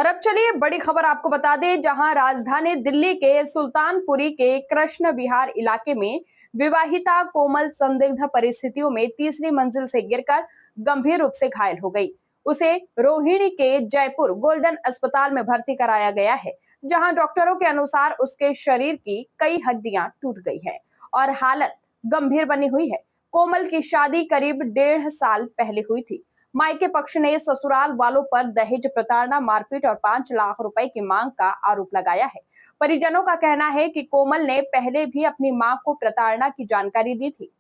और अब चलिए बड़ी खबर आपको बता दें, जहां राजधानी दिल्ली के सुल्तानपुरी के कृष्ण विहार इलाके में विवाहिता कोमल संदिग्ध परिस्थितियों में तीसरी मंजिल से गिरकर गंभीर रूप से घायल हो गई। उसे रोहिणी के जयपुर गोल्डन अस्पताल में भर्ती कराया गया है, जहां डॉक्टरों के अनुसार उसके शरीर की कई हड्डियां टूट गई है और हालत गंभीर बनी हुई है। कोमल की शादी करीब 1.5 साल पहले हुई थी। मायके पक्ष ने ससुराल वालों पर दहेज प्रताड़ना, मारपीट और 5 लाख रुपए की मांग का आरोप लगाया है। परिजनों का कहना है कि कोमल ने पहले भी अपनी मां को प्रताड़ना की जानकारी दी थी।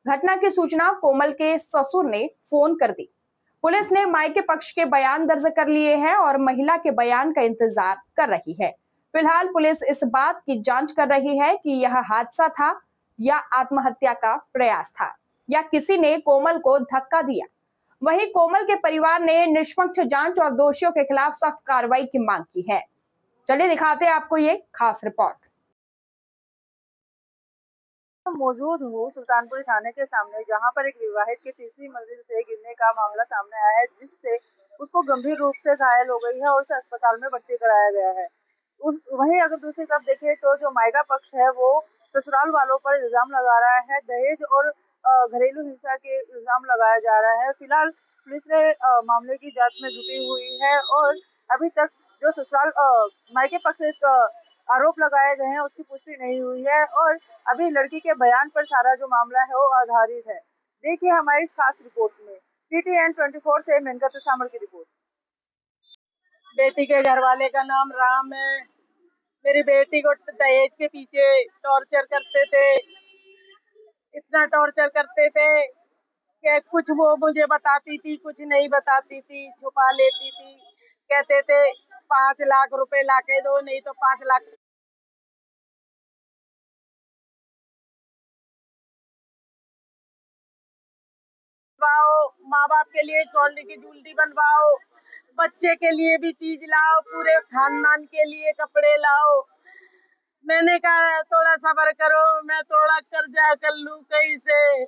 घटना की सूचना कोमल के ससुर ने फोन कर दी। पुलिस ने मायके पक्ष के बयान दर्ज कर लिए हैं और महिला के बयान का इंतजार कर रही है। फिलहाल पुलिस इस बात की जांच कर रही है कि यह हादसा था या आत्महत्या का प्रयास था या किसी ने कोमल को धक्का दिया। वहीं कोमल के परिवार ने निष्पक्ष जांच और दोषियों के खिलाफ सख्त कार्रवाई की मांग की है। चलिए दिखाते हैं आपको ये खास रिपोर्ट। मौजूद हूँ सुल्तानपुरी थाने के सामने, जहां पर एक विवाहित की तीसरी मंजिल से गिरने का मामला सामने आया है, जिससे उसको गंभीर रूप से घायल हो गई है और उसे अस्पताल में भर्ती कराया गया है। वहीं अगर दूसरी तरफ देखें तो जो मायका पक्ष है वो ससुराल वालों पर इल्जाम लगा रहा है, दहेज और घरेलू हिंसा के इल्जाम लगाया जा रहा है। फिलहाल पुलिस ने मामले की जांच में जुटी हुई है और अभी तक जो ससुराल मायके पक्ष से आरोप लगाए गए हैं उसकी पुष्टि नहीं हुई है और अभी लड़की के बयान पर सारा जो मामला है वो आधारित है। देखिए हमारी इस खास रिपोर्ट में। TTN 24 से मेनका सामर की रिपोर्ट। बेटी के घर वाले का नाम राम है। मेरी बेटी को दहेज के पीछे टॉर्चर करते थे, इतना टॉर्चर करते थे कि कुछ वो मुझे बताती थी, कुछ नहीं बताती थी, छुपा लेती थी। कहते थे 5 लाख रुपए लाके दो, नहीं तो 5 लाख बनवाओ, माँ बाप के लिए सोने की ज्वेलरी बनवाओ, बच्चे के लिए भी चीज लाओ, पूरे खानदान के लिए कपड़े लाओ। मैंने कहा थोड़ा सब्र करो, मैं थोड़ा कर्जा कर लूं कहीं से,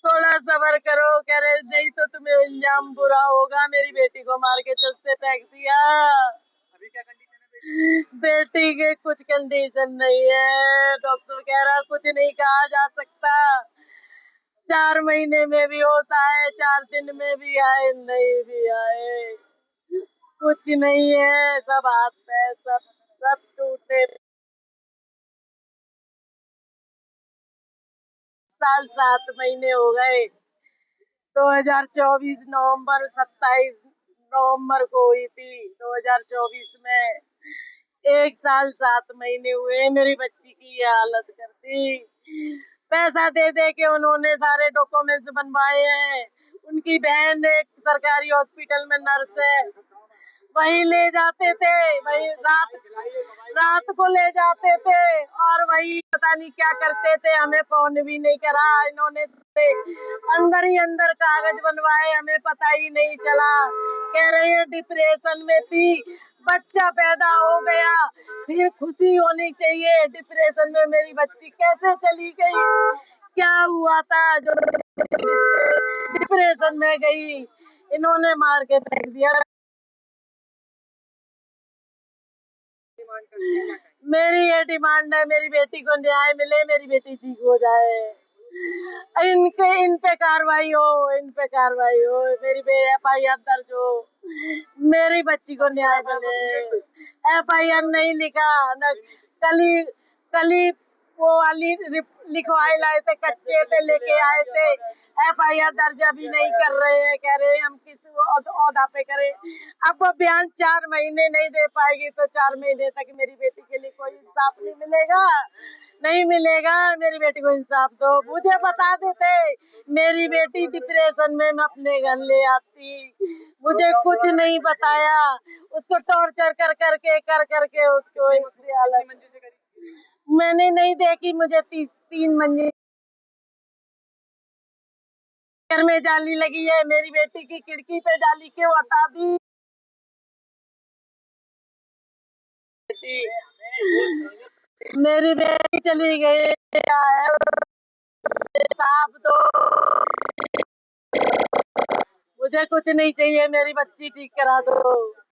थोड़ा सब्र करो। कह रहे नहीं तो तुम्हें इंजाम बुरा होगा। मेरी बेटी को मार के छत से फेंक दिया। अभी क्या कंडीशन है बेटी के कुछ कंडीशन नहीं है, डॉक्टर कह रहा कुछ नहीं कहा जा सकता। 4 महीने में भी होता है, 4 दिन में भी आए, नहीं भी आए, कुछ नहीं है, सब हाथ पैर सब सब टूटे। साल 7 महीने हो गए। 2024 नवंबर 27 नवंबर को हुई थी। 2024 में 1 साल 7 महीने हुए मेरी बच्ची की ये हालत कर दी। पैसा दे दे के उन्होंने सारे डॉक्यूमेंट्स बनवाए हैं। उनकी बहन एक सरकारी हॉस्पिटल में नर्स है, वहीं ले जाते थे, वहीं रात को ले जाते थे और वही पता नहीं क्या करते थे। हमें फोन भी नहीं करा इन्होंने, अंदर ही अंदर कागज बनवाए, हमें पता ही नहीं चला। कह रही है डिप्रेशन में थी, बच्चा पैदा हो गया, फिर खुशी होनी चाहिए। डिप्रेशन में मेरी बच्ची कैसे चली गई, क्या हुआ था जो डिप्रेशन में गई, इन्होंने मार के फेंक दिया। मेरी ये डिमांड है, मेरी बेटी को न्याय मिले, मेरी बेटी ठीक हो जाए, इन पे कार्रवाई हो, इन पे कार्रवाई हो, मेरी FIR दर्ज हो, मेरी बच्ची को न्याय मिले। FIR नहीं लिखा न, कली वो वाली लिखवाई लाए थे, कच्चे पे लेके आए थे। FIR दर्ज अभी नहीं कर रहे हैं, कह रहे हैं हम किस औदा पे करें। अब वो बयान 4 महीने नहीं दे पाएगी तो 4 महीने तक मेरी बेटी के लिए कोई इंसाफ नहीं मिलेगा, नहीं मिलेगा। मेरी बेटी को इंसाफ दो। मुझे बता देते मेरी बेटी डिप्रेशन में मैं अपने घर ले आती, मुझे कुछ नहीं बताया। उसको टॉर्चर कर करके उसको मैंने नहीं देखी। मुझे 3 मंजिल घर में जाली लगी है, मेरी बेटी की खिड़की पे जाली क्यों हटा दी? मेरी बेटी चली गई है, साफ दो, मुझे कुछ नहीं चाहिए, मेरी बच्ची ठीक करा दो।